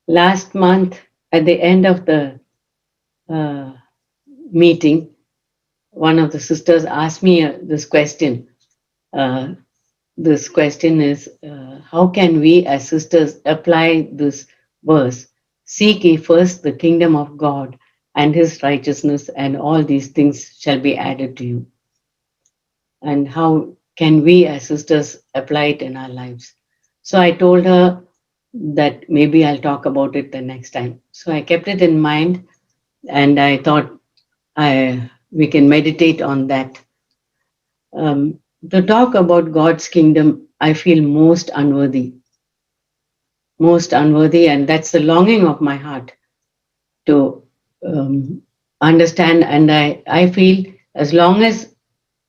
Last month, at the end of the uh, meeting, one of the sisters asked me this question. Uh, this question is, how can we as sisters apply this verse? Seek ye first the kingdom of God and his righteousness, and all these things shall be added to you. And how can we as sisters apply it in our lives? So I told her that maybe I'll talk about it the next time. So I kept it in mind, and I thought we can meditate on that. To talk about God's kingdom, I feel most unworthy, and that's the longing of my heart to um, understand. And I feel as long as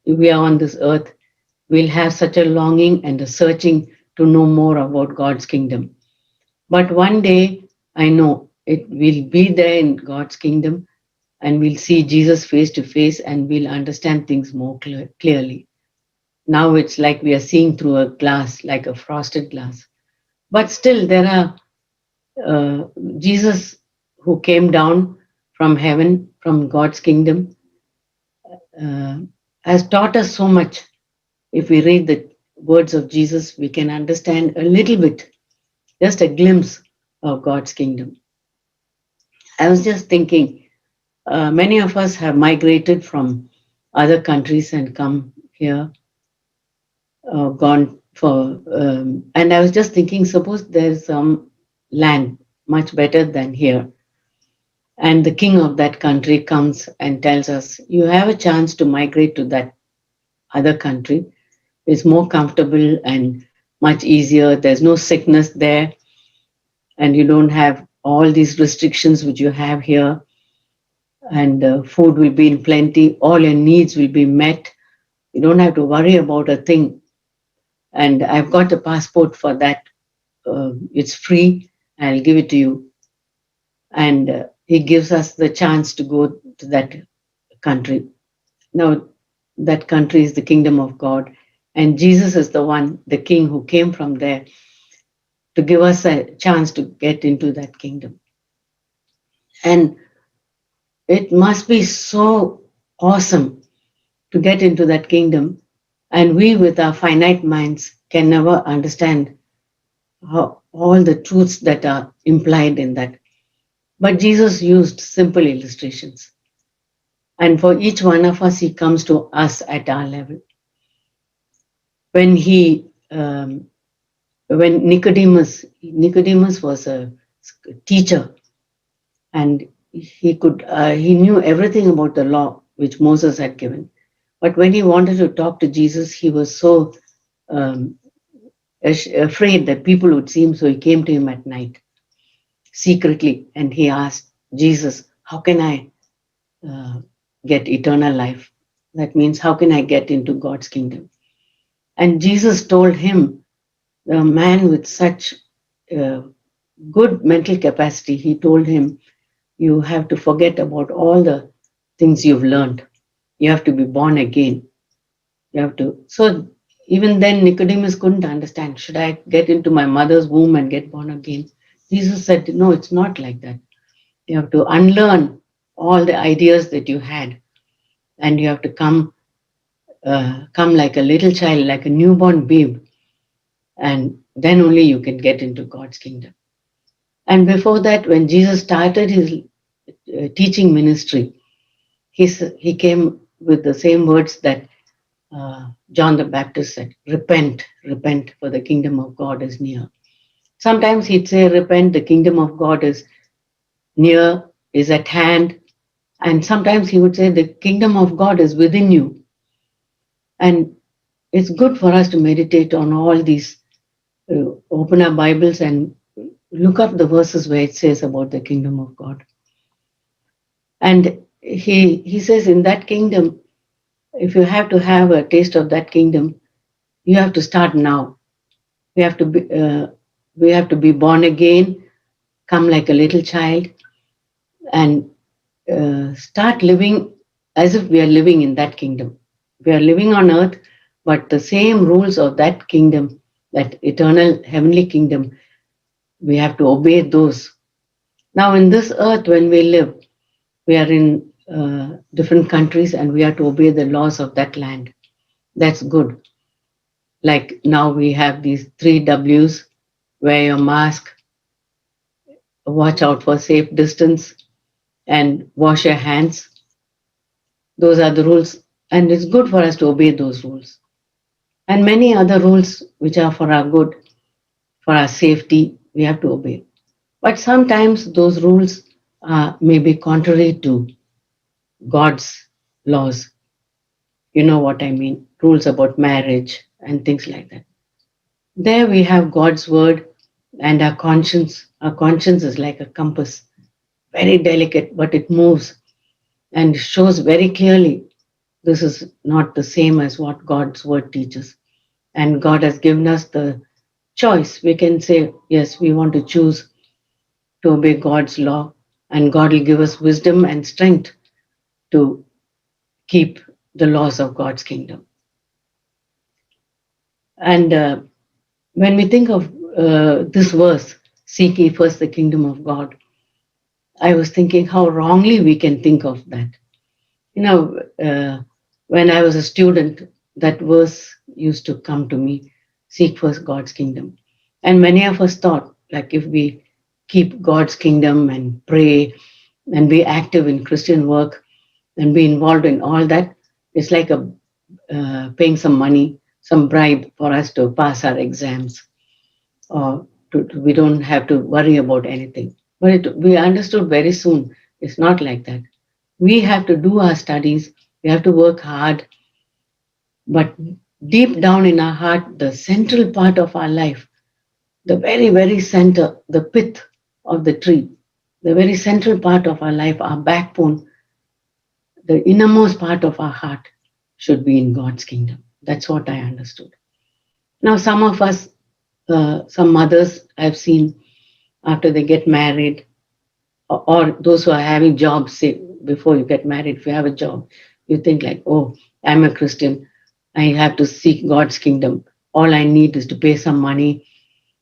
we are on this earth, we'll have such a longing and a searching to know more about God's kingdom. But one day, I know it will be there in God's kingdom, and we'll see Jesus face to face, and we'll understand things more clearly. Now it's like we are seeing through a glass, like a frosted glass. But still, there are Jesus who came down from heaven, from God's kingdom, uh, has taught us so much. If we read the words of Jesus, we can understand a little bit, just a glimpse of God's kingdom. I was just thinking, many of us have migrated from other countries and come here, gone for, and I was just thinking, suppose there's some land much better than here, and the king of that country comes and tells us, you have a chance to migrate to that other country. It's more comfortable and much easier. There's no sickness there, and you don't have all these restrictions which you have here, and food will be in plenty. All your needs will be met. You don't have to worry about a thing. And I've got a passport for that. It's free. I'll give it to you. And he gives us the chance to go to that country. Now, that country is the kingdom of God. And Jesus is the one, the king who came from there to give us a chance to get into that kingdom. And it must be so awesome to get into that kingdom. And we, with our finite minds, can never understand how, all the truths that are implied in that. But Jesus used simple illustrations. And for each one of us, he comes to us at our level. When when Nicodemus was a teacher, and he knew everything about the law which Moses had given. But when he wanted to talk to Jesus, he was so um, afraid that people would see him, so he came to him at night secretly, and he asked Jesus, how can I get eternal life? That means, how can I get into God's kingdom? And Jesus told him, the man with such uh, good mental capacity, he told him, you have to forget about all the things you've learned. You have to be born again. You have to. So even then, Nicodemus couldn't understand. Should I get into my mother's womb and get born again? Jesus said, no, it's not like that. You have to unlearn all the ideas that you had, and you have to come like a little child, like a newborn babe, and then only you can get into God's kingdom. And before that, when Jesus started his teaching ministry, he came with the same words that John the Baptist said, repent, repent, for the kingdom of God is near. Sometimes he'd say, repent, the kingdom of God is near, is at hand. And sometimes he would say, the kingdom of God is within you. And it's good for us to meditate on all these, open our Bibles and look up the verses where it says about the kingdom of God. And he says, in that kingdom, if you have to have a taste of that kingdom, you have to start now. We have to be born again, come like a little child, and start living as if we are living in that kingdom. We are living on earth, But the same rules of that kingdom, that eternal heavenly kingdom, we have to obey those. Now, in this earth, when we live, we are in different countries and we have to obey the laws of that land. That's good. Like now we have these three W's: wear your mask, watch out for safe distance, and wash your hands. Those are the rules, and it's good for us to obey those rules. And many other rules which are for our good, for our safety, we have to obey. But sometimes those rules may be contrary to God's laws. You know what I mean? Rules about marriage and things like that. There we have God's word and our conscience. Our conscience is like a compass, very delicate, but it moves and shows very clearly this is not the same as what God's word teaches. And God has given us the choice. We can say, yes, we want to choose to obey God's law, and God will give us wisdom and strength to keep the laws of God's kingdom. And when we think of this verse, seek ye first the kingdom of God, I was thinking how wrongly we can think of that. You know, when I was a student, that verse used to come to me: seek first God's kingdom. And many of us thought, like, if we keep God's kingdom and pray and be active in Christian work and be involved in all that, it's like a paying some money, some bribe for us to pass our exams, or we don't have to worry about anything. But we understood very soon it's not like that. We have to do our studies, we have to work hard, but deep down in our heart, the central part of our life, the very, very center, the pith of the tree, the very central part of our life, our backbone, the innermost part of our heart should be in God's kingdom. That's what I understood. Now, some of us, some mothers I've seen, after they get married, or those who are having jobs, say, before you get married, if you have a job, you think like, oh, I'm a Christian, I have to seek God's kingdom. All I need is to pay some money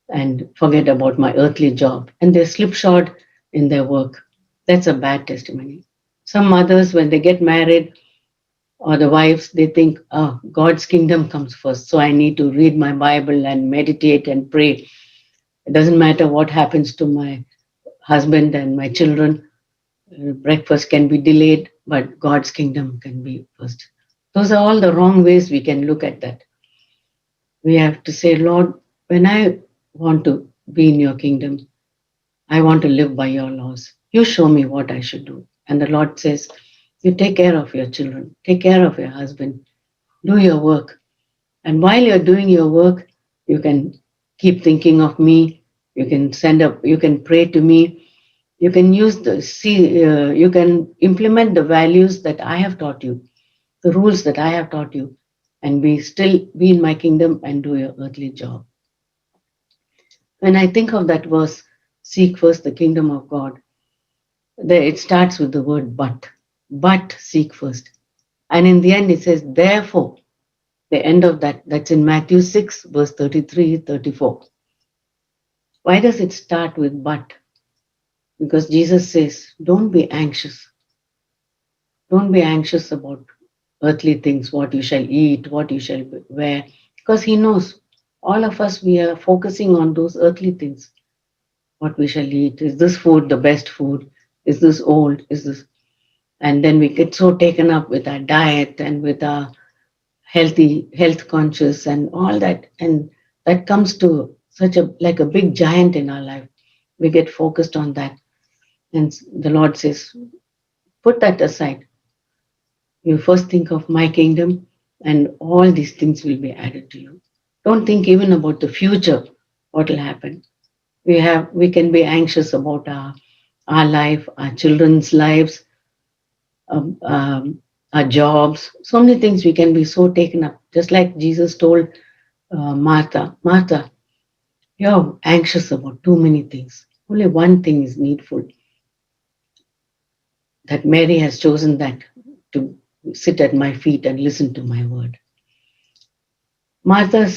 and forget about my earthly job. And they slip short in their work. That's a bad testimony. Some mothers, when they get married, or the wives, they think, oh, God's kingdom comes first. So I need to read my Bible and meditate and pray. It doesn't matter what happens to my husband and my children. Breakfast can be delayed, but God's kingdom can be first. Those are all the wrong ways we can look at that. We have to say, Lord, when I want to be in your kingdom, I want to live by your laws. You show me what I should do. And the Lord says, you take care of your children, take care of your husband, do your work. And while you're doing your work, you can keep thinking of me, you can you can pray to me, you can you can implement the values that I have taught you, the rules that I have taught you, and still be in my kingdom and do your earthly job. When I think of that verse, seek first the kingdom of God, it starts with the word but seek first. And in the end, it says, therefore, the end of that's in Matthew 6, verse 33, 34. Why does it start with but? Because Jesus says, don't be anxious. Don't be anxious about earthly things, what you shall eat, what you shall wear, because he knows all of us, we are focusing on those earthly things. What we shall eat, is this food the best food? Is this old? Is this? And then we get so taken up with our diet and with our health conscious and all that. And that comes to such like a big giant in our life. We get focused on that. And the Lord says, put that aside. You first think of my kingdom and all these things will be added to you. Don't think even about the future, what will happen. We can be anxious about our life, our children's lives, um, um, our jobs, so many things we can be so taken up. Just like Jesus told Martha, you're anxious about too many things. Only one thing is needful. That Mary has chosen that, to sit at my feet and listen to my word. Martha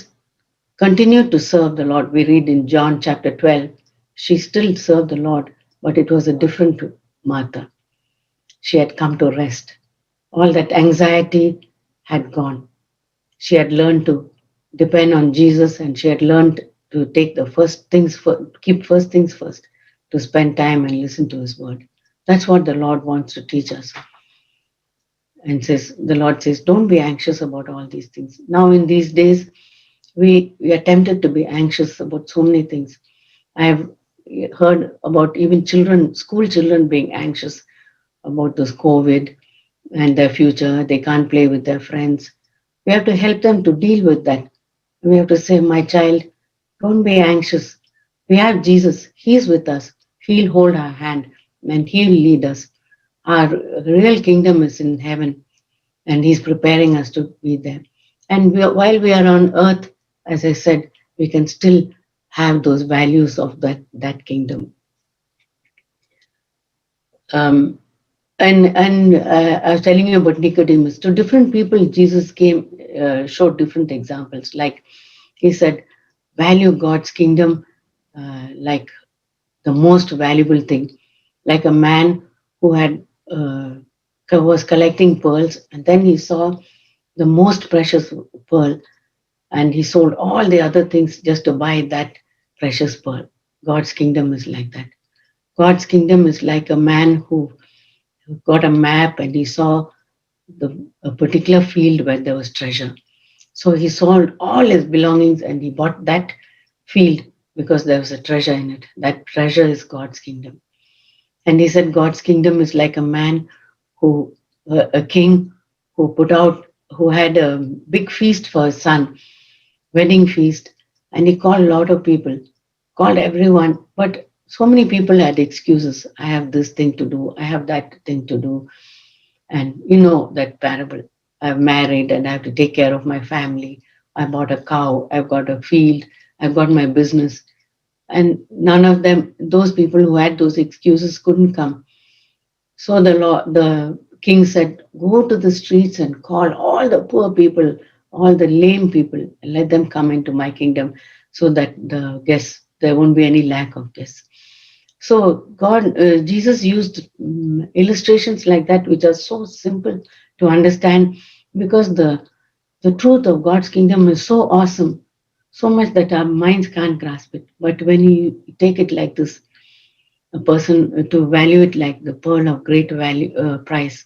continued to serve the Lord. We read in John chapter 12, she still served the Lord, but it was a different Martha. She had come to rest. All that anxiety had gone. She had learned to depend on Jesus, and she had learned to take the first things first, keep first things first, to spend time and listen to His word. That's what the Lord wants to teach us. And the Lord says, don't be anxious about all these things. Now, in these days, we are tempted to be anxious about so many things. I have heard about even children, school children, being anxious about this COVID and their future. They can't play with their friends. We have to help them to deal with that. We have to say, my child, don't be anxious. We have Jesus. He's with us. He'll hold our hand and He'll lead us. Our real kingdom is in heaven, and He's preparing us to be there. And while we are on earth, as I said, we can still have those values of that kingdom. Um, and I was telling you about Nicodemus. To different people, Jesus showed different examples. Like He said, value God's kingdom like the most valuable thing. Like a man who was collecting pearls, and then he saw the most precious pearl, and he sold all the other things just to buy that precious pearl. God's kingdom is like that. God's kingdom is like a man who got a map and he saw a particular field where there was treasure. So he sold all his belongings and he bought that field because there was a treasure in it. That treasure is God's kingdom. And he said God's kingdom is like a man a king who had a big feast for his son, wedding feast, and he called a lot of people, called everyone, but so many people had excuses. I have this thing to do, I have that thing to do. And you know that parable. I've married and I have to take care of my family. I bought a cow, I've got a field, I've got my business. And none of them, those people who had those excuses, couldn't come. So the king said, go to the streets and call all the poor people, all the lame people, and let them come into my kingdom so that there won't be any lack of guests. So Jesus used illustrations like that, which are so simple to understand, because the truth of God's kingdom is so awesome, so much that our minds can't grasp it. But when you take it like this, a person to value it like the pearl of great value price,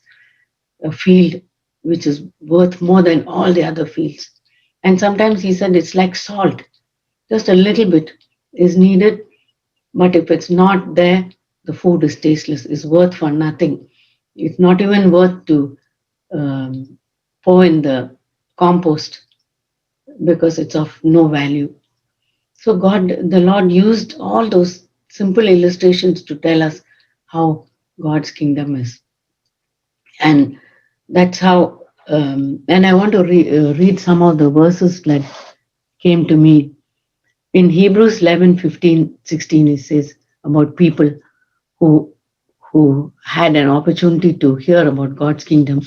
a field which is worth more than all the other fields. And sometimes he said it's like salt, just a little bit is needed, but if it's not there, the food is tasteless, it's worth for nothing. It's not even worth to pour in the compost because it's of no value. So the Lord used all those simple illustrations to tell us how God's kingdom is. And that's how, and I want to read some of the verses that came to me. In Hebrews 11, 15, 16, it says about people who had an opportunity to hear about God's kingdom.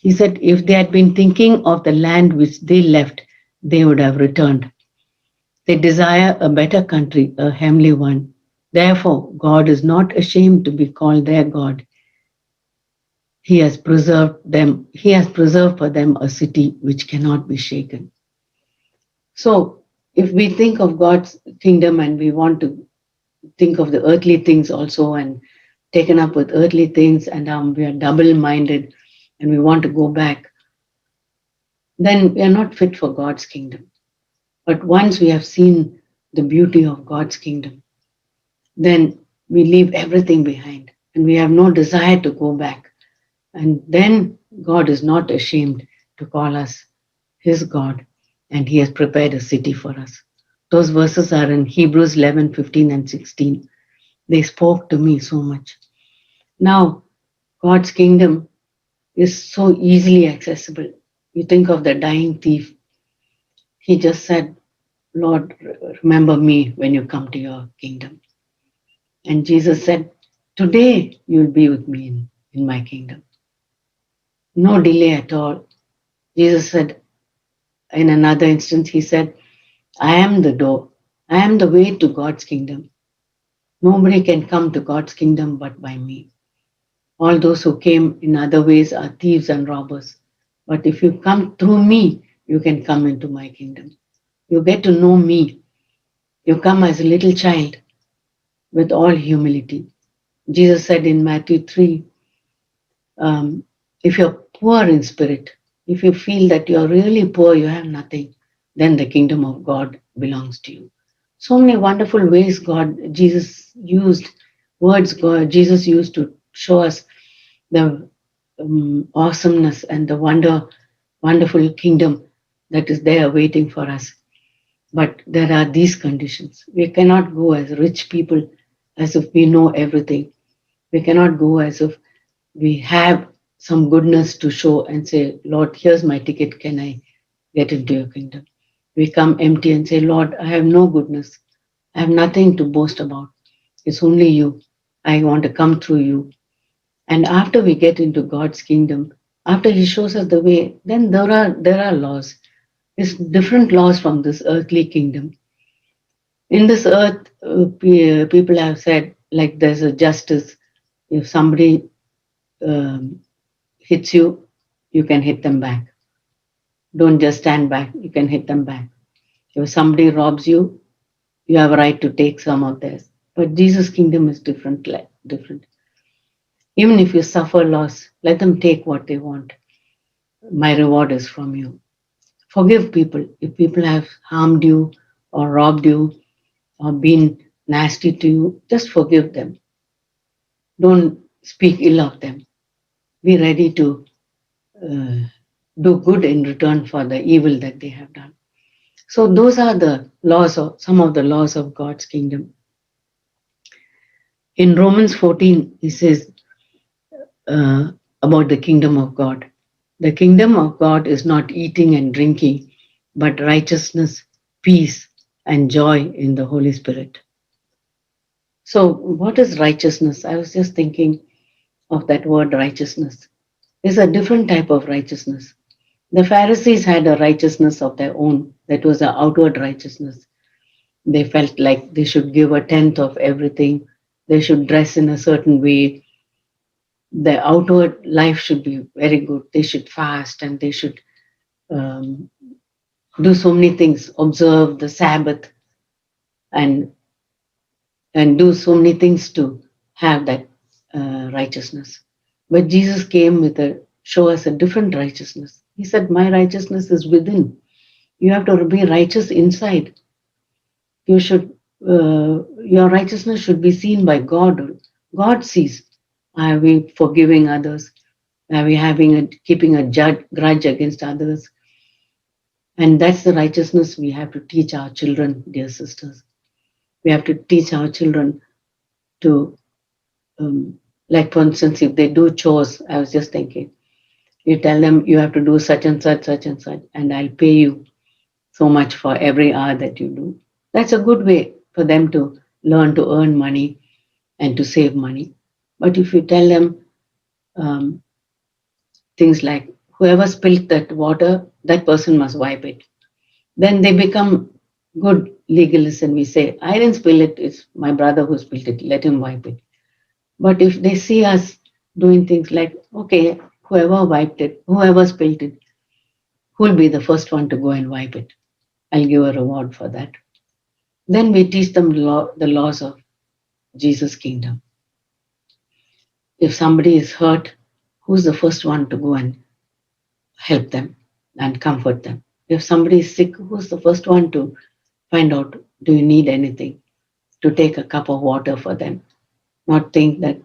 He said, if they had been thinking of the land which they left, they would have returned. They desire a better country, a heavenly one. Therefore, God is not ashamed to be called their God. He has preserved for them a city which cannot be shaken. So, if we think of God's kingdom and we want to think of the earthly things also and taken up with earthly things, and we are double-minded and we want to go back, then we are not fit for God's kingdom. But once we have seen the beauty of God's kingdom, then we leave everything behind and we have no desire to go back. And then God is not ashamed to call us His God, and He has prepared a city for us. Those verses are in Hebrews 11, 15 and 16. They spoke to me so much. Now, God's kingdom is so easily accessible. You think of the dying thief. He just said, Lord, remember me when you come to your kingdom. And Jesus said, today you'll be with me in my kingdom. No delay at all. Jesus said, in another instance, he said, I am the door. I am the way to God's kingdom. Nobody can come to God's kingdom but by me. All those who came in other ways are thieves and robbers. But if you come through me, you can come into my kingdom. You get to know me. You come as a little child with all humility. Jesus said in Matthew 3, if you're poor in spirit, if you feel that you're really poor, you have nothing, then the kingdom of God belongs to you. So many wonderful ways Jesus used to show us the awesomeness and the wonderful kingdom that is there waiting for us. But there are these conditions. We cannot go as rich people as if we know everything. We cannot go as if we have some goodness to show and say, Lord, here's my ticket. Can I get into your kingdom? We come empty and say, Lord, I have no goodness. I have nothing to boast about. It's only you. I want to come through you. And after we get into God's kingdom, after He shows us the way, then there are laws. It's different laws from this earthly kingdom. In this earth, people have said, like there's a justice. If somebody hits you, you can hit them back. Don't just stand back, you can hit them back. If somebody robs you, you have a right to take some of theirs. But Jesus' kingdom is different. Even if you suffer loss, let them take what they want. My reward is from you. Forgive people. If people have harmed you or robbed you or been nasty to you, just forgive them. Don't speak ill of them. Be ready to do good in return for the evil that they have done. So those are the laws of some of the laws of God's kingdom. In Romans 14, he says about the kingdom of God. The kingdom of God is not eating and drinking, but righteousness, peace, and joy in the Holy Spirit. So what is righteousness? I was just thinking of that word righteousness. There's a different type of righteousness. The Pharisees had a righteousness of their own. That was an outward righteousness. They felt like they should give a tenth of everything. They should dress in a certain way. Their outward life should be very good. They should fast and they should do so many things, observe the Sabbath and do so many things to have that righteousness. But Jesus came with show us a different righteousness. He said, my righteousness is within. You have to be righteous inside. Your righteousness should be seen by God. God sees. Are we forgiving others? Are we keeping a grudge against others? And that's the righteousness we have to teach our children, dear sisters. We have to teach our children to, like for instance, if they do chores, I was just thinking, you tell them you have to do such and such, and I'll pay you so much for every hour that you do. That's a good way for them to learn to earn money and to save money. But if you tell them things like, whoever spilled that water, that person must wipe it, then they become good legalists and we say, I didn't spill it, it's my brother who spilled it, let him wipe it. But if they see us doing things like, okay, whoever spilled it, who'll be the first one to go and wipe it? I'll give a reward for that. Then we teach them the laws of Jesus' kingdom. If somebody is hurt, who's the first one to go and help them and comfort them? If somebody is sick, who's the first one to find out, do you need anything? To take a cup of water for them. Not think that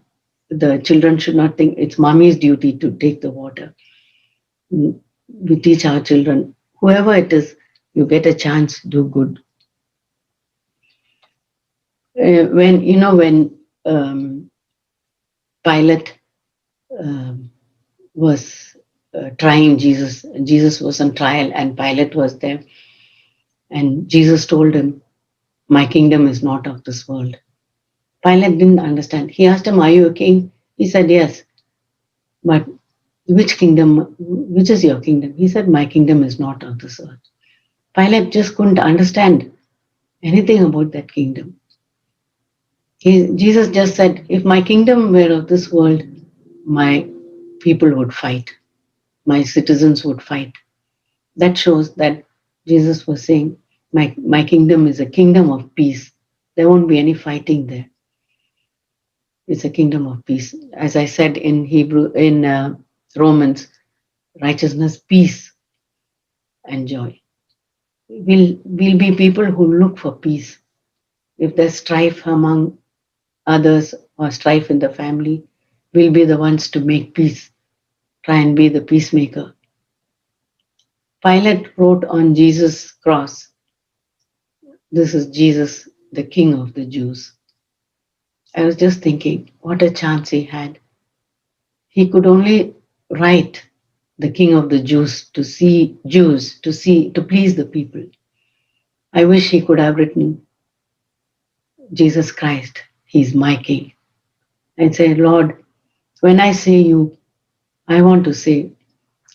the children should not think it's mommy's duty to take the water. We teach our children, whoever it is, you get a chance, do good. When Pilate was trying Jesus was on trial and Pilate was there. And Jesus told him, my kingdom is not of this world. Pilate didn't understand. He asked him, are you a king? He said, yes. But which is your kingdom? He said, my kingdom is not of this earth. Pilate just couldn't understand anything about that kingdom. Jesus just said, if my kingdom were of this world, my people would fight, my citizens would fight. That shows that Jesus was saying, my kingdom is a kingdom of peace. There won't be any fighting there. It's a kingdom of peace. As I said in Romans, righteousness, peace, and joy. We'll be people who look for peace. If there's strife among others or strife in the family, we'll be the ones to make peace, try and be the peacemaker. Pilate wrote on Jesus' cross, this is Jesus, the King of the Jews. I was just thinking, what a chance he had. He could only write the King of the Jews to please the people. I wish he could have written Jesus Christ, he's my King. And say, Lord, when I say you, I want to say,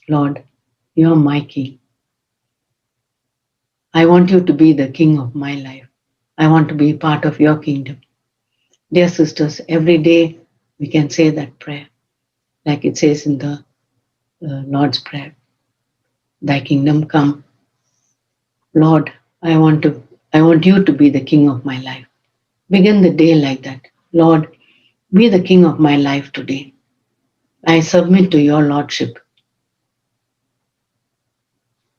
Lord, you're my King. I want you to be the King of my life. I want to be part of your kingdom. Dear sisters, every day we can say that prayer, like it says in the Lord's Prayer. Thy kingdom come. Lord, I want you to be the King of my life. Begin the day like that. Lord, be the King of my life today. I submit to your Lordship.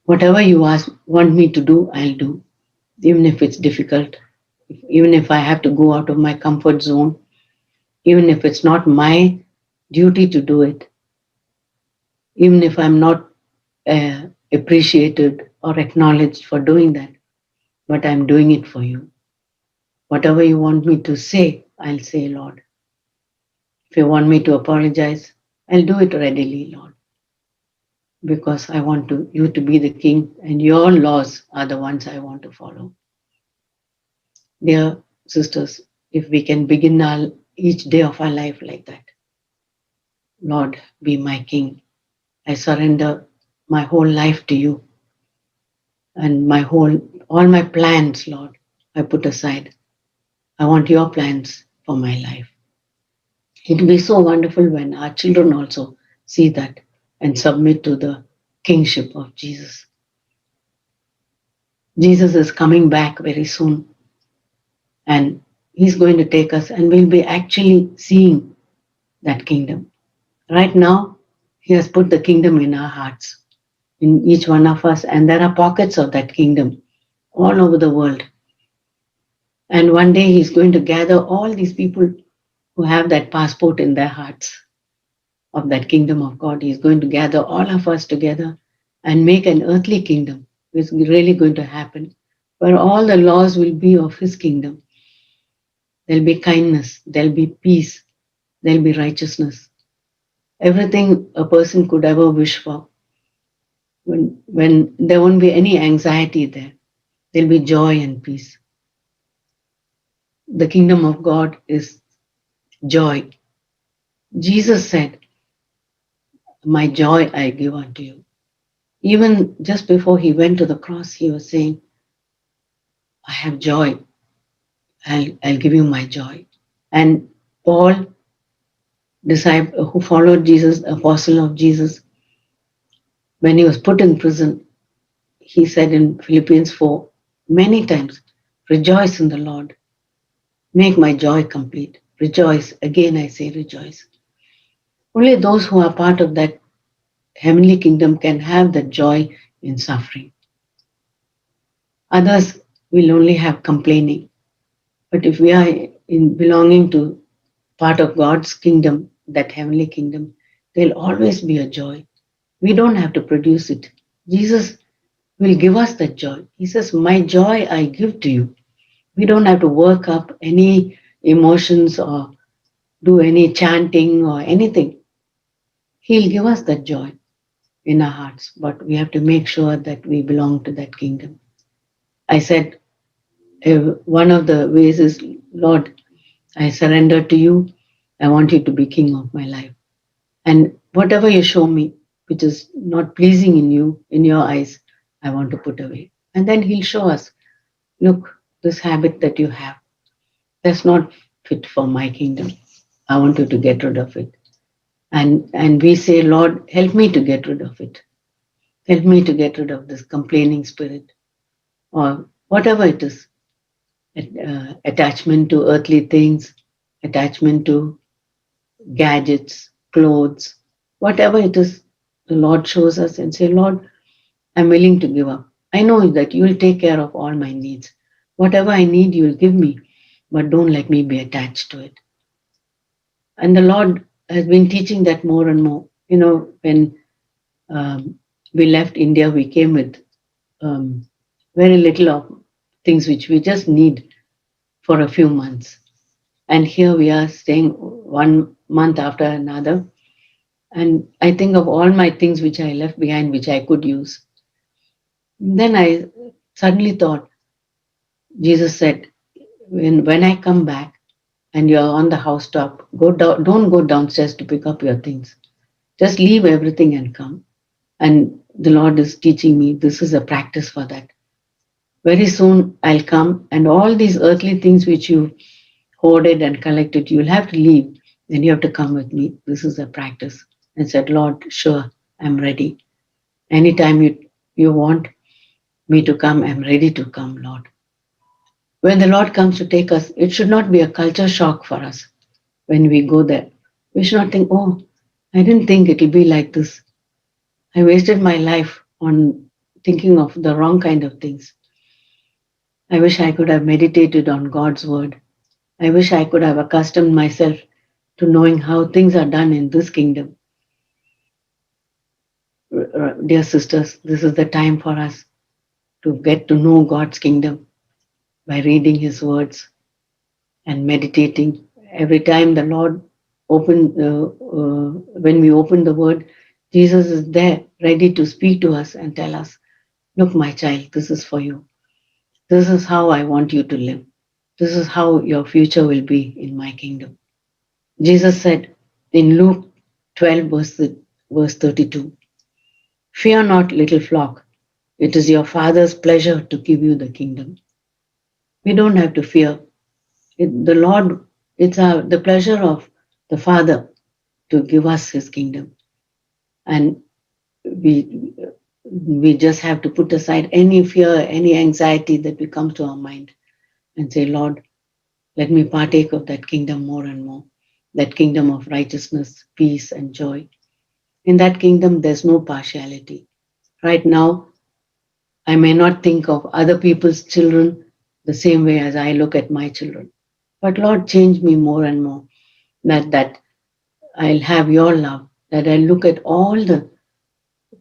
Whatever you want me to do, I'll do, even if it's difficult, even if I have to go out of my comfort zone, even if it's not my duty to do it, even if I'm not appreciated or acknowledged for doing that, but I'm doing it for you. Whatever you want me to say, I'll say, Lord. If you want me to apologize, I'll do it readily, Lord, because I want you to be the King, and your laws are the ones I want to follow. Dear sisters, if we can begin each day of our life like that, Lord, be my King. I surrender my whole life to you, and all my plans, Lord, I put aside. I want your plans for my life. It will be so wonderful when our children also see that and submit to the kingship of Jesus. Jesus is coming back very soon, and he's going to take us, and we'll be actually seeing that kingdom. Right now, he has put the kingdom in our hearts, in each one of us, and there are pockets of that kingdom all over the world. And one day he's going to gather all these people who have that passport in their hearts of that kingdom of God. He's going to gather all of us together and make an earthly kingdom. It's really going to happen, where all the laws will be of his kingdom. There'll be kindness, there'll be peace, there'll be righteousness. Everything a person could ever wish for. When there won't be any anxiety there, there'll be joy and peace. The kingdom of God is joy. Jesus said, my joy I give unto you. Even just before he went to the cross, he was saying, I have joy. I'll give you my joy. And Paul, disciple who followed Jesus, apostle of Jesus, when he was put in prison, he said in Philippians 4 many times, rejoice in the Lord. Make my joy complete. Rejoice. Again, I say rejoice. Only those who are part of that heavenly kingdom can have that joy in suffering. Others will only have complaining. But if we are in belonging to part of God's kingdom, that heavenly kingdom, there'll always be a joy. We don't have to produce it. Jesus will give us that joy. He says, my joy I give to you. We don't have to work up any emotions or do any chanting or anything. He'll give us that joy in our hearts, but we have to make sure that we belong to that kingdom. I said, one of the ways is, Lord, I surrender to you. I want you to be king of my life. And whatever you show me, which is not pleasing in you, in your eyes, I want to put away. And then He'll show us, look, this habit that you have, that's not fit for my kingdom. I want you to get rid of it. And we say, Lord, help me to get rid of it. Help me to get rid of this complaining spirit or whatever it is. Attachment to earthly things, attachment to gadgets, clothes, whatever it is, the Lord shows us and say, Lord, I'm willing to give up. I know that you will take care of all my needs. Whatever I need, you will give me, but don't let me be attached to it. And the Lord has been teaching that more and more. When we left India, we came with very little of things which we just need for a few months. And here we are staying 1 month after another. And I think of all my things which I left behind, which I could use. Then I suddenly thought, Jesus said, when I come back and you're on the housetop, go down, don't go downstairs to pick up your things. Just leave everything and come. And the Lord is teaching me this is a practice for that. Very soon I'll come, and all these earthly things which you hoarded and collected, you'll have to leave. Then you have to come with me. This is a practice. And said, Lord, sure, I'm ready. Anytime you want me to come, I'm ready to come, Lord. When the Lord comes to take us, it should not be a culture shock for us when we go there. We should not think, oh, I didn't think it'll be like this. I wasted my life on thinking of the wrong kind of things. I wish I could have meditated on God's word. I wish I could have accustomed myself to knowing how things are done in this kingdom. Dear sisters, this is the time for us to get to know God's kingdom by reading His words and meditating. Every time the Lord when we open the word, Jesus is there ready to speak to us and tell us, look, my child, this is for you. This is how I want you to live. This is how your future will be in my kingdom. Jesus said in Luke 12, verse 32, fear not, little flock. It is your Father's pleasure to give you the kingdom. We don't have to fear. The Lord, it's the pleasure of the Father to give us His kingdom. And we just have to put aside any fear, any anxiety that will come to our mind and say, Lord, let me partake of that kingdom more and more, that kingdom of righteousness, peace, and joy. In that kingdom, there's no partiality. Right now, I may not think of other people's children the same way as I look at my children. But Lord, change me more and more, that I'll have your love, that I'll look at all the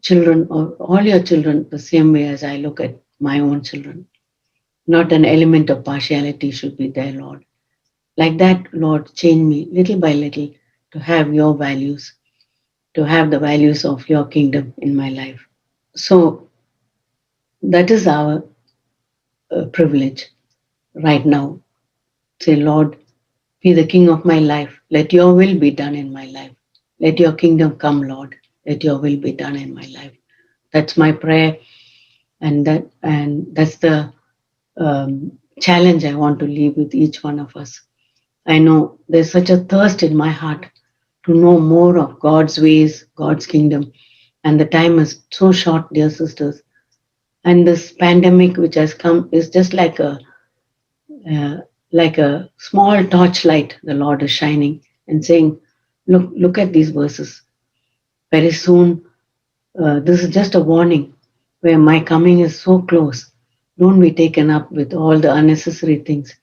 children or all your children the same way as I look at my own children. Not an element of partiality should be there, Lord. Like that, Lord, change me little by little to have your values, to have the values of your kingdom in my life. So that is our privilege right now. Say, Lord, be the king of my life. Let your will be done in my life. Let your kingdom come, Lord. Let your will be done in my life. That's my prayer, and that's the challenge I want to leave with each one of us. I know there's such a thirst in my heart to know more of God's ways, God's kingdom, and the time is so short, dear sisters. And this pandemic which has come is just like a small torchlight the Lord is shining and saying, look at these verses. Very soon, this is just a warning where my coming is so close. Don't be taken up with all the unnecessary things.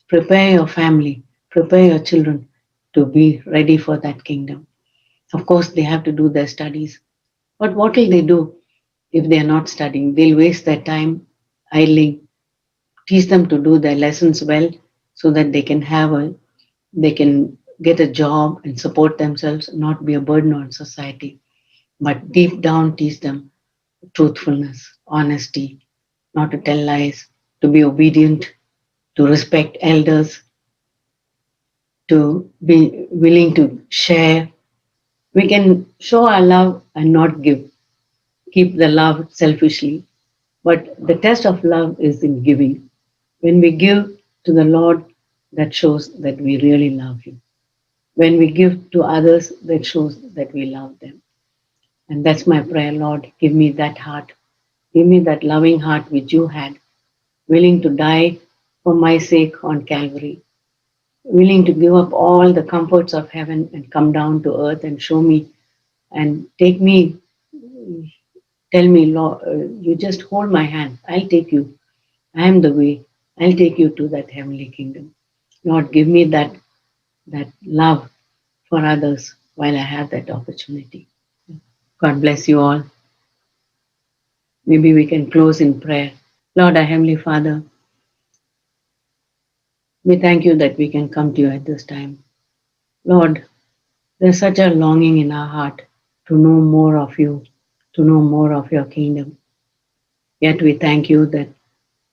Prepare your family, prepare your children to be ready for that kingdom. Of course, they have to do their studies. But what will they do if they are not studying? They'll waste their time idling. Teach them to do their lessons well so that they can get a job and support themselves, not be a burden on society. But deep down, teach them truthfulness, honesty, not to tell lies, to be obedient, to respect elders, to be willing to share. We can show our love and not give, keep the love selfishly, But the test of love is in giving. When we give to the Lord, that shows that we really love Him. When we give to others, that shows that we love them. And that's my prayer, Lord. Give me that heart. Give me that loving heart which you had, willing to die for my sake on Calvary, willing to give up all the comforts of heaven and come down to earth and show me and take me, tell me, Lord, you just hold my hand. I'll take you. I am the way. I'll take you to that heavenly kingdom. Lord, give me that love for others while I have that opportunity. God bless you all. Maybe we can close in prayer. Lord, our Heavenly Father, we thank you that we can come to you at this time. Lord, there's such a longing in our heart to know more of you, to know more of your kingdom. Yet we thank you that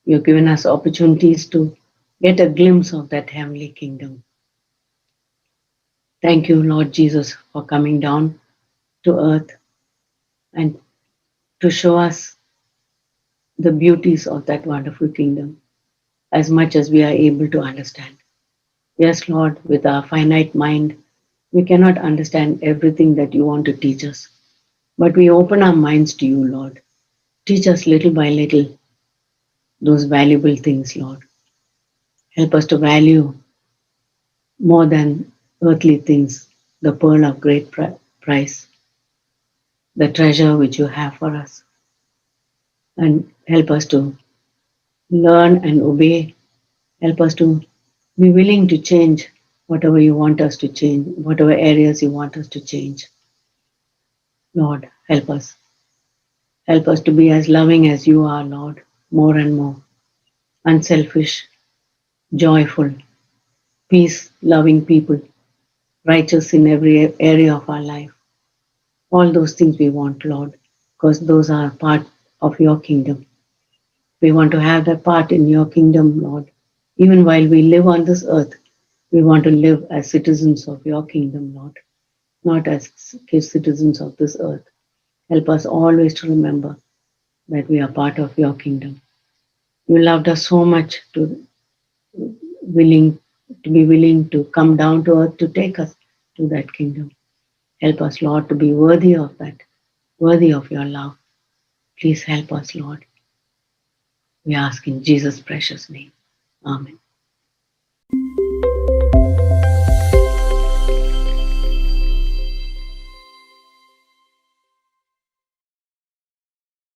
you've given us opportunities to get a glimpse of that heavenly kingdom. Thank you, Lord Jesus, for coming down to earth and to show us the beauties of that wonderful kingdom as much as we are able to understand. Yes, Lord, with our finite mind, we cannot understand everything that you want to teach us. But we open our minds to you, Lord. Teach us little by little those valuable things, Lord. Help us to value more than earthly things the pearl of great price, the treasure which you have for us. And help us to learn and obey. Help us to be willing to change whatever you want us to change, whatever areas you want us to change. Lord, help us. Help us to be as loving as you are, Lord, more and more. Unselfish, joyful, peace loving people, righteous in every area of our life. All those things we want, Lord, because those are part of your kingdom. We want to have that part in your kingdom, Lord. Even while we live on this earth, we want to live as citizens of your kingdom, Lord, not as citizens of this earth. Help us always to remember that we are part of your kingdom. You loved us so much willing to be willing to come down to earth to take us to that kingdom. Help us, Lord, to be worthy of that, worthy of your love. Please help us, Lord. We ask in Jesus' precious name. Amen.